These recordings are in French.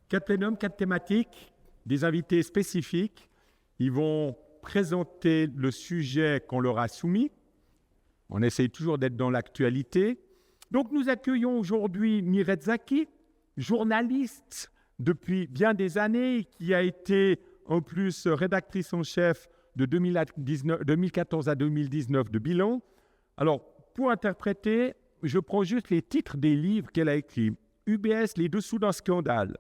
4 plénums, 4 thématiques, des invités spécifiques. Ils vont présenter le sujet qu'on leur a soumis. On essaye toujours d'être dans l'actualité. Donc, nous accueillons aujourd'hui Mirette Zaki, journaliste depuis bien des années, qui a été en plus rédactrice en chef de 2014 à 2019 de Bilan. Alors, pour interpréter, je prends juste les titres des livres qu'elle a écrits. UBS, les dessous d'un scandale.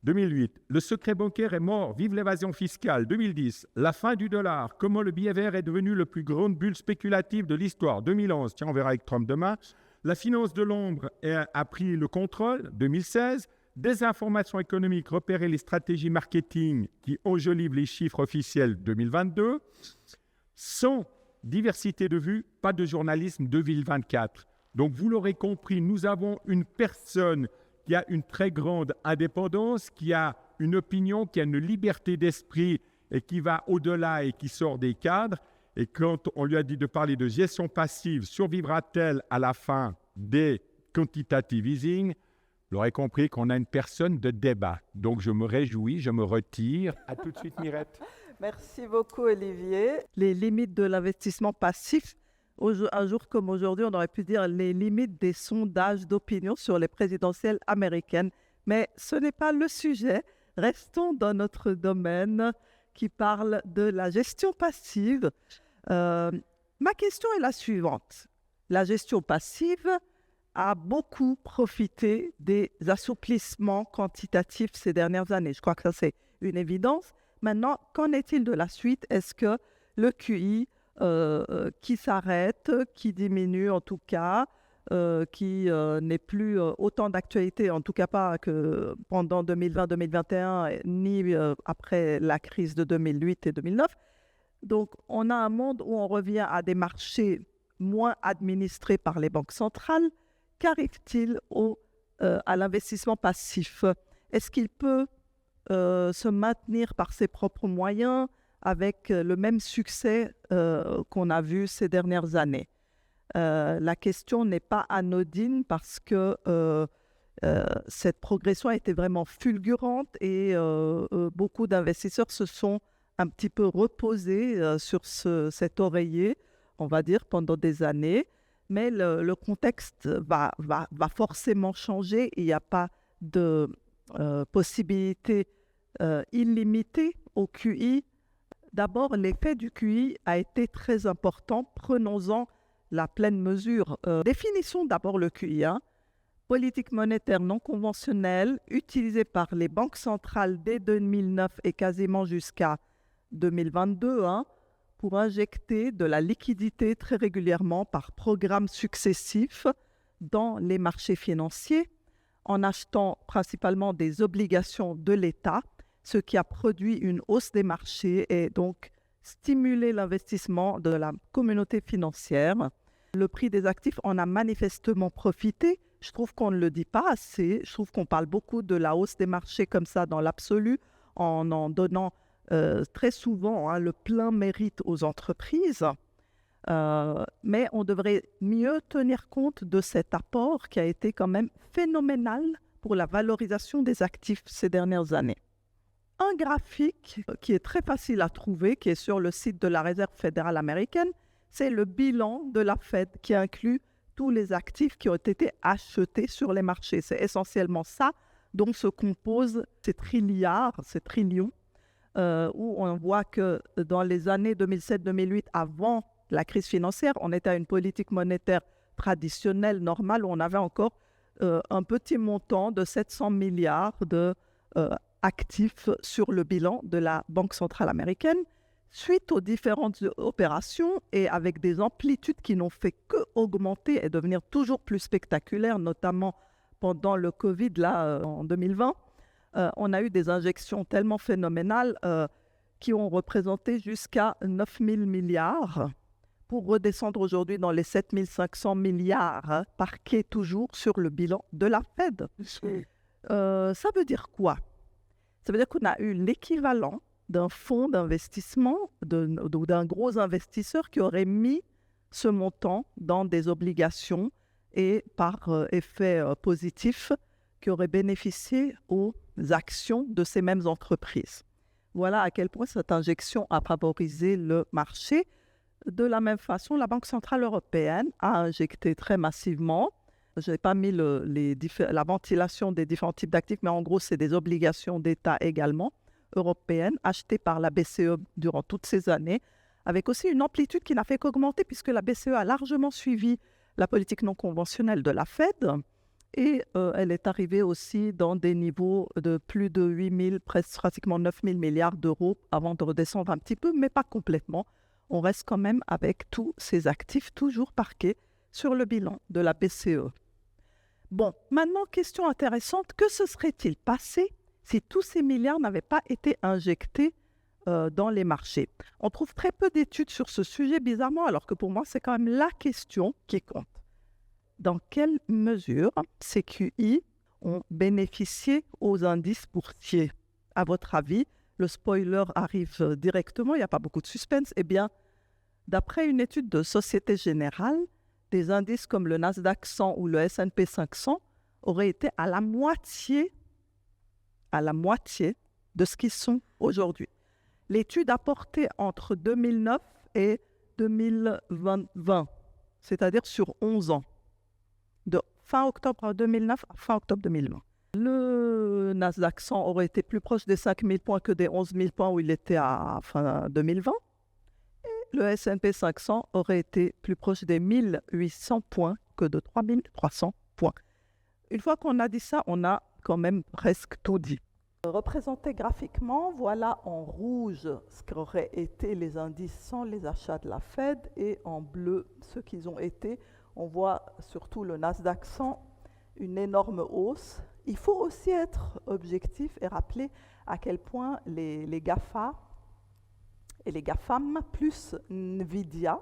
2008, le secret bancaire est mort, vive l'évasion fiscale. 2010, la fin du dollar, comment le billet vert est devenu le plus grande bulle spéculative de l'histoire. 2011, tiens, on verra avec Trump demain. La finance de l'ombre a pris le contrôle. 2016, désinformation économique, repérer les stratégies marketing qui enjolivent les chiffres officiels. 2022, sans diversité de vues, pas de journalisme. 2024. Donc, vous l'aurez compris, nous avons une personne qui a une très grande indépendance, qui a une opinion, qui a une liberté d'esprit et qui va au-delà et qui sort des cadres. Et quand on lui a dit de parler de gestion passive, survivra-t-elle à la fin des quantitative easing, vous aurez compris qu'on a une personne de débat. Donc je me réjouis, je me retire. À tout de suite, Mirette. Merci beaucoup, Olivier. Les limites de l'investissement passif. Un jour comme aujourd'hui, on aurait pu dire les limites des sondages d'opinion sur les présidentielles américaines. Mais ce n'est pas le sujet. Restons dans notre domaine qui parle de la gestion passive. Ma question est la suivante. La gestion passive a beaucoup profité des assouplissements quantitatifs ces dernières années. Je crois que ça, c'est une évidence. Maintenant, qu'en est-il de la suite? Est-ce que le QI qui s'arrête, qui diminue en tout cas, qui n'est plus autant d'actualité, en tout cas pas que pendant 2020-2021, ni après la crise de 2008 et 2009. Donc, on a un monde où on revient à des marchés moins administrés par les banques centrales. Qu'arrive-t-il à l'investissement passif? Est-ce qu'il peut se maintenir par ses propres moyens avec le même succès qu'on a vu ces dernières années? La question n'est pas anodine parce que cette progression a été vraiment fulgurante et beaucoup d'investisseurs se sont un petit peu reposés sur cet oreiller, on va dire, pendant des années. Mais le contexte va forcément changer. Il n'y a pas de possibilité illimitée au QI. D'abord, l'effet du QI a été très important. Prenons-en la pleine mesure. Définissons d'abord le QI. Politique monétaire non conventionnelle, utilisée par les banques centrales dès 2009 et quasiment jusqu'à 2022, pour injecter de la liquidité très régulièrement par programmes successifs dans les marchés financiers, en achetant principalement des obligations de l'État, ce qui a produit une hausse des marchés et donc stimulé l'investissement de la communauté financière. Le prix des actifs en a manifestement profité. Je trouve qu'on ne le dit pas assez. Je trouve qu'on parle beaucoup de la hausse des marchés comme ça dans l'absolu, en donnant très souvent le plein mérite aux entreprises. Mais on devrait mieux tenir compte de cet apport qui a été quand même phénoménal pour la valorisation des actifs ces dernières années. Un graphique qui est très facile à trouver, qui est sur le site de la Réserve fédérale américaine, c'est le bilan de la Fed qui inclut tous les actifs qui ont été achetés sur les marchés. C'est essentiellement ça dont se composent ces trilliards, ces trillions, où on voit que dans les années 2007-2008, avant la crise financière, on était à une politique monétaire traditionnelle, normale, où on avait encore un petit montant de 700 milliards de actifs sur le bilan de la Banque centrale américaine. Suite aux différentes opérations et avec des amplitudes qui n'ont fait qu'augmenter et devenir toujours plus spectaculaires, notamment pendant le Covid, en 2020, on a eu des injections tellement phénoménales qui ont représenté jusqu'à 9 000 milliards pour redescendre aujourd'hui dans les 7 500 milliards, parqués toujours sur le bilan de la Fed. Ça veut dire quoi? Ça veut dire qu'on a eu l'équivalent d'un fonds d'investissement, d'un gros investisseur qui aurait mis ce montant dans des obligations et par effet positif, qui aurait bénéficié aux actions de ces mêmes entreprises. Voilà à quel point cette injection a favorisé le marché. De la même façon, la Banque centrale européenne a injecté très massivement. Je n'ai pas mis la ventilation des différents types d'actifs, mais en gros, c'est des obligations d'État également, européennes, achetées par la BCE durant toutes ces années, avec aussi une amplitude qui n'a fait qu'augmenter, puisque la BCE a largement suivi la politique non conventionnelle de la Fed, et elle est arrivée aussi dans des niveaux de plus de 8 000, presque pratiquement 9 000 milliards d'euros, avant de redescendre un petit peu, mais pas complètement. On reste quand même avec tous ces actifs toujours parqués sur le bilan de la BCE. Bon, maintenant, question intéressante, que se serait-il passé si tous ces milliards n'avaient pas été injectés dans les marchés? On trouve très peu d'études sur ce sujet, bizarrement, alors que pour moi, c'est quand même la question qui compte. Dans quelle mesure ces QI ont bénéficié aux indices boursiers? À votre avis, le spoiler arrive directement, il n'y a pas beaucoup de suspense. Eh bien, d'après une étude de Société Générale, des indices comme le Nasdaq 100 ou le S&P 500 auraient été à la moitié de ce qu'ils sont aujourd'hui. L'étude a porté entre 2009 et 2020, c'est-à-dire sur 11 ans, de fin octobre 2009 à fin octobre 2020. Le Nasdaq 100 aurait été plus proche des 5 000 points que des 11 000 points où il était à fin 2020. Le S&P 500 aurait été plus proche des 1800 points que de 3300 points. Une fois qu'on a dit ça, on a quand même presque tout dit. Représenté graphiquement, voilà en rouge ce qu'auraient été les indices sans les achats de la Fed et en bleu ce qu'ils ont été. On voit surtout le Nasdaq 100, une énorme hausse. Il faut aussi être objectif et rappeler à quel point les GAFA et les GAFAM plus Nvidia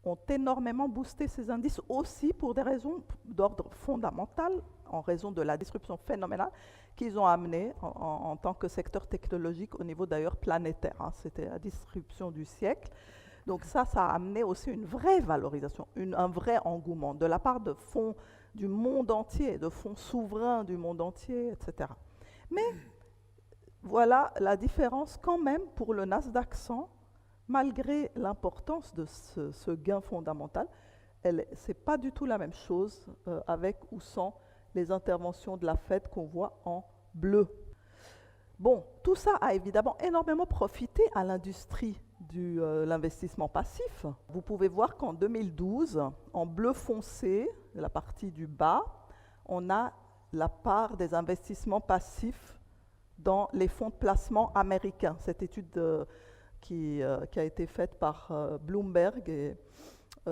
ont énormément boosté ces indices aussi pour des raisons d'ordre fondamental, en raison de la disruption phénoménale qu'ils ont amenée en tant que secteur technologique au niveau d'ailleurs planétaire. Hein. C'était la disruption du siècle. Donc ça a amené aussi une vraie valorisation, un vrai engouement de la part de fonds du monde entier, de fonds souverains du monde entier, etc. Mais voilà la différence quand même pour le Nasdaq 100, malgré l'importance de ce gain fondamental, ce n'est pas du tout la même chose avec ou sans les interventions de la Fed qu'on voit en bleu. Bon, tout ça a évidemment énormément profité à l'industrie de l'investissement passif. Vous pouvez voir qu'en 2012, en bleu foncé, la partie du bas, on a la part des investissements passifs dans les fonds de placement américains. Cette étude qui a été faite par Bloomberg et,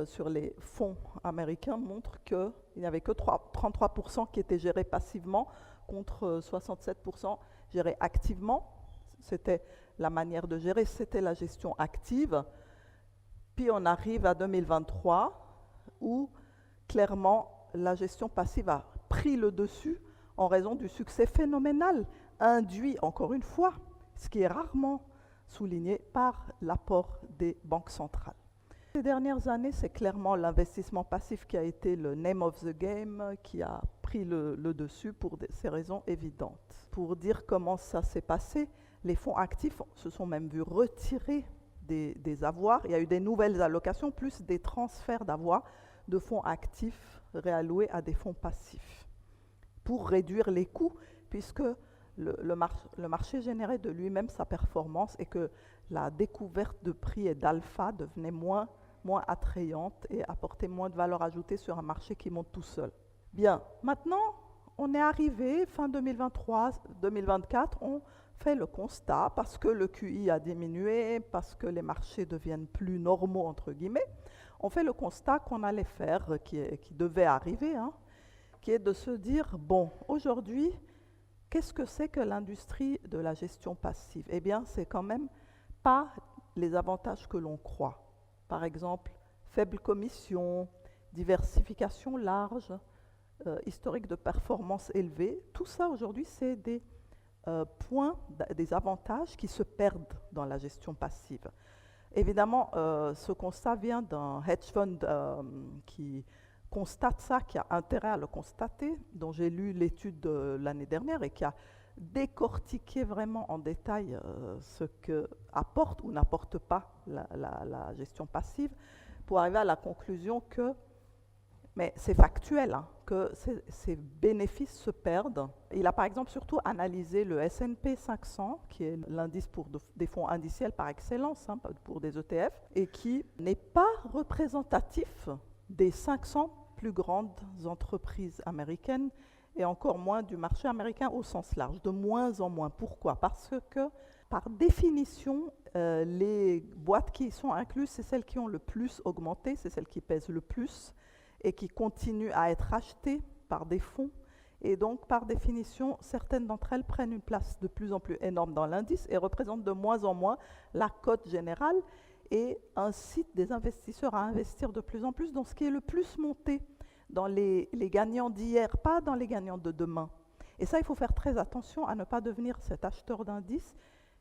sur les fonds américains montre qu'il n'y avait que 33% qui étaient gérés passivement contre 67% gérés activement. C'était la manière de gérer, c'était la gestion active. Puis on arrive à 2023 où clairement la gestion passive a pris le dessus en raison du succès phénoménal induit, encore une fois, ce qui est rarement souligné par l'apport des banques centrales. Ces dernières années, c'est clairement l'investissement passif qui a été le name of the game, qui a pris le dessus pour ces raisons évidentes. Pour dire comment ça s'est passé, les fonds actifs se sont même vus retirer des avoirs. Il y a eu des nouvelles allocations, plus des transferts d'avoirs de fonds actifs réalloués à des fonds passifs pour réduire les coûts, puisque le marché générait de lui-même sa performance et que la découverte de prix et d'alpha devenait moins attrayante et apportait moins de valeur ajoutée sur un marché qui monte tout seul. Bien, maintenant, on est arrivé fin 2023, 2024, on fait le constat, parce que le QI a diminué, parce que les marchés deviennent plus normaux, entre guillemets, on fait le constat qu'on allait faire, qui devait arriver, hein, qui est de se dire, bon, aujourd'hui, qu'est-ce que c'est que l'industrie de la gestion passive? Eh bien, c'est quand même pas les avantages que l'on croit. Par exemple, faible commission, diversification large, historique de performance élevée. Tout ça, aujourd'hui, c'est des points, des avantages qui se perdent dans la gestion passive. Évidemment, ce constat vient d'un hedge fund qui constate ça, qui a intérêt à le constater, dont j'ai lu l'étude de l'année dernière et qui a décortiquer vraiment en détail ce que apporte ou n'apporte pas la gestion passive pour arriver à la conclusion que, mais c'est factuel, hein, que ces bénéfices se perdent. Il a par exemple surtout analysé le S&P 500, qui est l'indice pour des fonds indiciels par excellence, hein, pour des ETF, et qui n'est pas représentatif des 500 plus grandes entreprises américaines et encore moins du marché américain au sens large, de moins en moins. Pourquoi ? Parce que, par définition, les boîtes qui sont incluses, c'est celles qui ont le plus augmenté, c'est celles qui pèsent le plus et qui continuent à être achetées par des fonds. Et donc, par définition, certaines d'entre elles prennent une place de plus en plus énorme dans l'indice et représentent de moins en moins la cote générale et incitent des investisseurs à investir de plus en plus dans ce qui est le plus monté, dans les gagnants d'hier, pas dans les gagnants de demain. Et ça, il faut faire très attention à ne pas devenir cet acheteur d'indices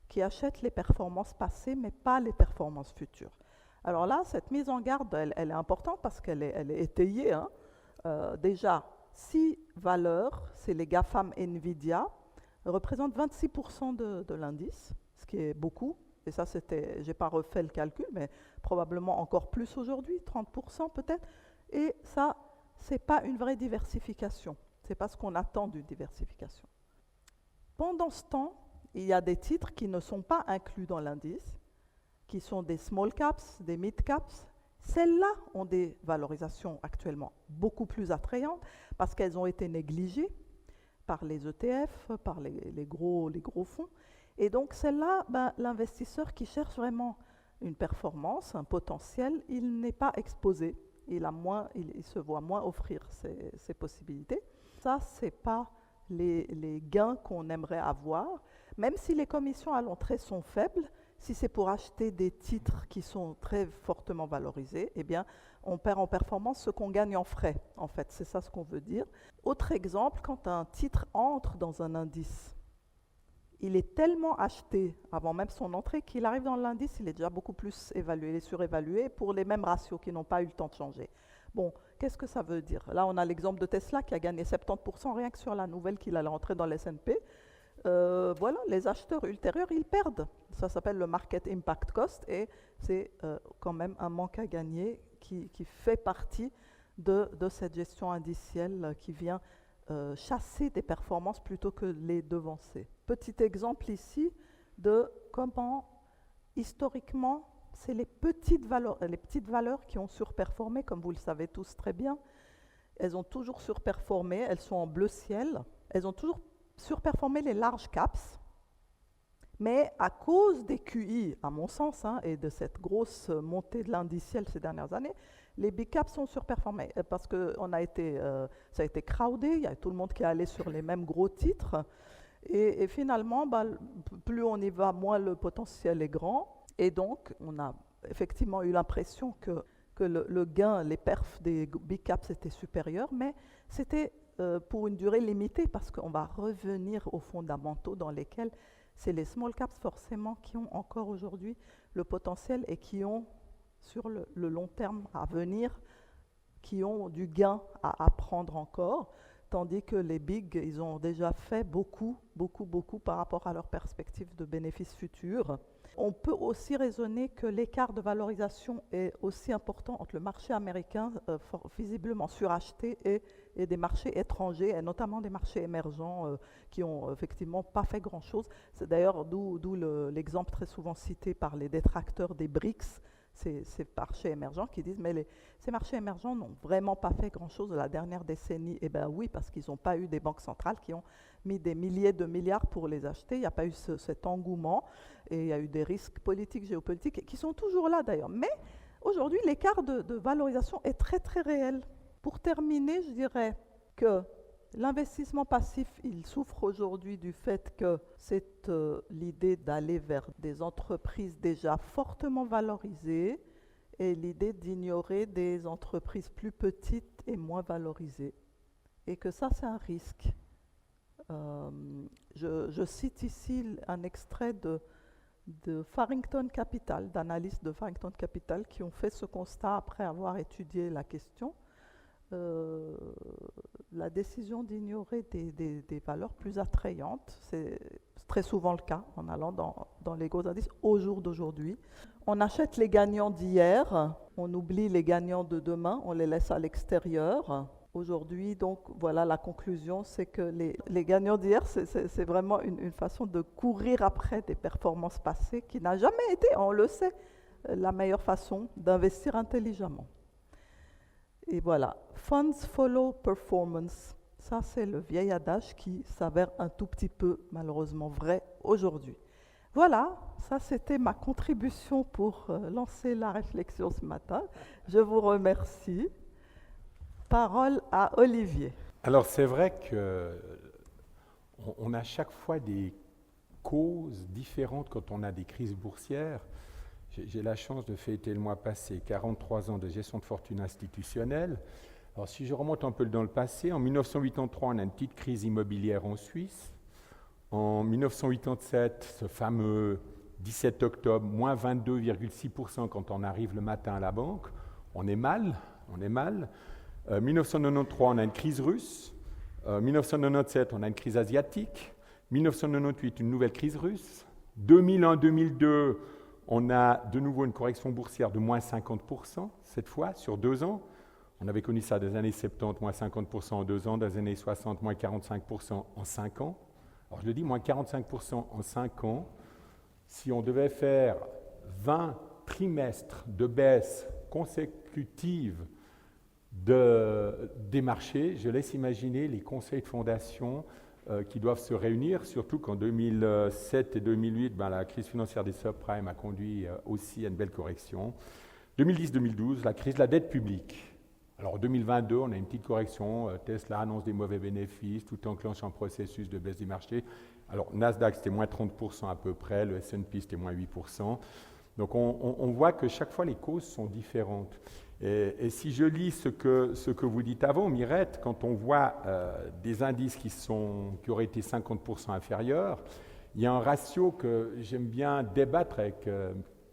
qui achète les performances passées, mais pas les performances futures. Alors là, cette mise en garde, elle est importante parce qu'elle est étayée. Hein. Déjà, 6 valeurs, c'est les GAFAM Nvidia, représentent 26% de l'indice, ce qui est beaucoup. Et ça, je n'ai pas refait le calcul, mais probablement encore plus aujourd'hui, 30% peut-être. Et ça, ce n'est pas une vraie diversification. Ce n'est pas ce qu'on attend d'une diversification. Pendant ce temps, il y a des titres qui ne sont pas inclus dans l'indice, qui sont des small caps, des mid caps. Celles-là ont des valorisations actuellement beaucoup plus attrayantes parce qu'elles ont été négligées par les ETF, par les gros fonds. Et donc celles-là, l'investisseur qui cherche vraiment une performance, un potentiel, il n'est pas exposé. Il se voit moins offrir ces possibilités. Ça, ce n'est pas les gains qu'on aimerait avoir. Même si les commissions à l'entrée sont faibles, si c'est pour acheter des titres qui sont très fortement valorisés, eh bien, on perd en performance ce qu'on gagne en frais. En fait, c'est ça ce qu'on veut dire. Autre exemple, quand un titre entre dans un indice, il est tellement acheté avant même son entrée qu'il arrive dans l'indice, il est déjà beaucoup plus évalué, il est surévalué pour les mêmes ratios qui n'ont pas eu le temps de changer. Bon, qu'est-ce que ça veut dire? Là, on a l'exemple de Tesla qui a gagné 70% rien que sur la nouvelle qu'il allait rentrer dans l'S&P. Voilà, les acheteurs ultérieurs, ils perdent. Ça s'appelle le Market Impact Cost et c'est quand même un manque à gagner qui fait partie de cette gestion indicielle qui vient chasser des performances plutôt que les devancer. Petit exemple ici de comment, historiquement, c'est les petites valeurs qui ont surperformé, comme vous le savez tous très bien. Elles ont toujours surperformé, elles sont en bleu ciel, elles ont toujours surperformé les large caps, mais à cause des QI, à mon sens, hein, et de cette grosse montée de l'indiciel ces dernières années, les big caps sont surperformés parce que ça a été crowdé, il y a tout le monde qui est allé sur les mêmes gros titres, et finalement, plus on y va, moins le potentiel est grand, et donc on a effectivement eu l'impression que le gain, les perfs des big caps étaient supérieurs, mais c'était pour une durée limitée parce qu'on va revenir aux fondamentaux dans lesquels c'est les small caps forcément qui ont encore aujourd'hui le potentiel et qui ont sur le long terme à venir, qui ont du gain à prendre encore, tandis que les bigs, ils ont déjà fait beaucoup par rapport à leur perspective de bénéfices futurs. On peut aussi raisonner que l'écart de valorisation est aussi important entre le marché américain, visiblement suracheté, et des marchés étrangers, et notamment des marchés émergents qui n'ont effectivement pas fait grand-chose. C'est d'ailleurs d'où l'exemple très souvent cité par les détracteurs des BRICS, ces marchés émergents qui disent mais ces marchés émergents n'ont vraiment pas fait grand-chose la dernière décennie. Eh bien oui, parce qu'ils n'ont pas eu des banques centrales qui ont mis des milliers de milliards pour les acheter. Il n'y a pas eu cet engouement et il y a eu des risques politiques, géopolitiques qui sont toujours là d'ailleurs. Mais aujourd'hui, l'écart de valorisation est très très réel. Pour terminer, je dirais que l'investissement passif, il souffre aujourd'hui du fait que c'est l'idée d'aller vers des entreprises déjà fortement valorisées et l'idée d'ignorer des entreprises plus petites et moins valorisées. Et que ça, c'est un risque. Je cite ici un extrait de Farrington Capital, d'analystes de Farrington Capital qui ont fait ce constat après avoir étudié la question. La décision d'ignorer des valeurs plus attrayantes, c'est très souvent le cas en allant dans les gros indices au jour d'aujourd'hui. On achète les gagnants d'hier, on oublie les gagnants de demain, on les laisse à l'extérieur. Aujourd'hui, donc, voilà, la conclusion, c'est que les gagnants d'hier, c'est vraiment une façon de courir après des performances passées qui n'a jamais été, on le sait, la meilleure façon d'investir intelligemment. Et voilà, funds follow performance. Ça, c'est le vieil adage qui s'avère un tout petit peu, malheureusement, vrai aujourd'hui. Voilà, ça, c'était ma contribution pour lancer la réflexion ce matin. Je vous remercie. Parole à Olivier. Alors, c'est vrai qu'on a chaque fois des causes différentes quand on a des crises boursières. J'ai la chance de fêter le mois passé 43 ans de gestion de fortune institutionnelle. Alors, si je remonte un peu dans le passé, en 1983, on a une petite crise immobilière en Suisse. En 1987, ce fameux 17 octobre, moins 22,6% quand on arrive le matin à la banque. On est mal. 1993, on a une crise russe. 1997, on a une crise asiatique. 1998, une nouvelle crise russe. 2001-2002, on a de nouveau une correction boursière de moins 50%, cette fois, sur 2 ans. On avait connu ça des années 70, moins 50% en 2 ans, des années 60, moins 45% en 5 ans. Alors je le dis, moins 45% en 5 ans. Si on devait faire 20 trimestres de baisse consécutive des marchés, je laisse imaginer les conseils de fondation qui doivent se réunir, surtout qu'en 2007 et 2008, la crise financière des subprimes a conduit aussi à une belle correction. 2010-2012, la crise de la dette publique. Alors en 2022, on a une petite correction. Tesla annonce des mauvais bénéfices, tout enclenche un processus de baisse des marchés. Alors Nasdaq, c'était moins 30% à peu près, le S&P, c'était moins 8%. Donc on voit que chaque fois, les causes sont différentes. Et si je lis ce que vous dites avant, Mirette, quand on voit des indices qui auraient été 50% inférieurs, il y a un ratio que j'aime bien débattre avec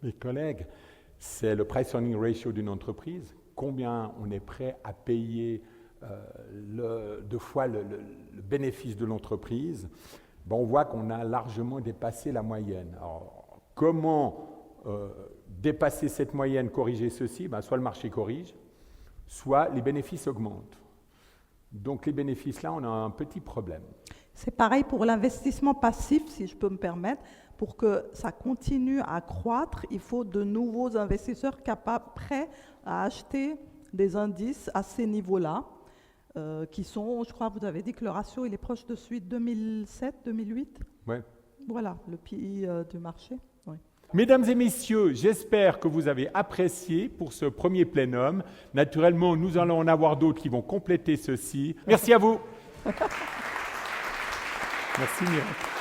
mes collègues, c'est le price earning ratio d'une entreprise. Combien on est prêt à payer 2 fois le bénéfice de l'entreprise. On voit qu'on a largement dépassé la moyenne. Alors, comment dépasser cette moyenne, corriger ceci, soit le marché corrige, soit les bénéfices augmentent. Donc les bénéfices, là, on a un petit problème. C'est pareil pour l'investissement passif, si je peux me permettre. Pour que ça continue à croître, il faut de nouveaux investisseurs capables, prêts à acheter des indices à ces niveaux-là, qui sont, je crois, vous avez dit que le ratio, il est proche de celui de 2007-2008. Oui. Voilà, le PI du marché. Oui. Mesdames et messieurs, j'espère que vous avez apprécié pour ce premier plénum. Naturellement, nous allons en avoir d'autres qui vont compléter ceci. Merci à vous. Merci Mireille.